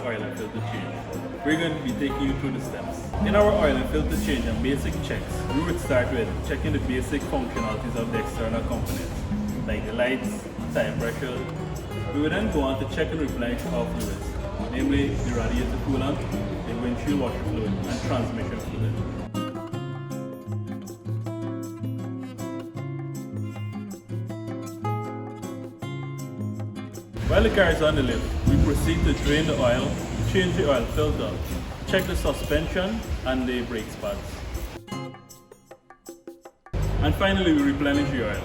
oil and filter change. We're going to be taking you through the steps. In our oil and filter change and basic checks, we would start with checking the basic functionalities of the external components, like the lights, tire pressure. We would then go on to check and replenish our fluids, namely the radiator coolant, the windshield washer fluid, and transmission fluid. While the car is on the lift, we proceed to drain the oil, change the oil filter, check the suspension and the brake pads. And finally, we replenish the oil.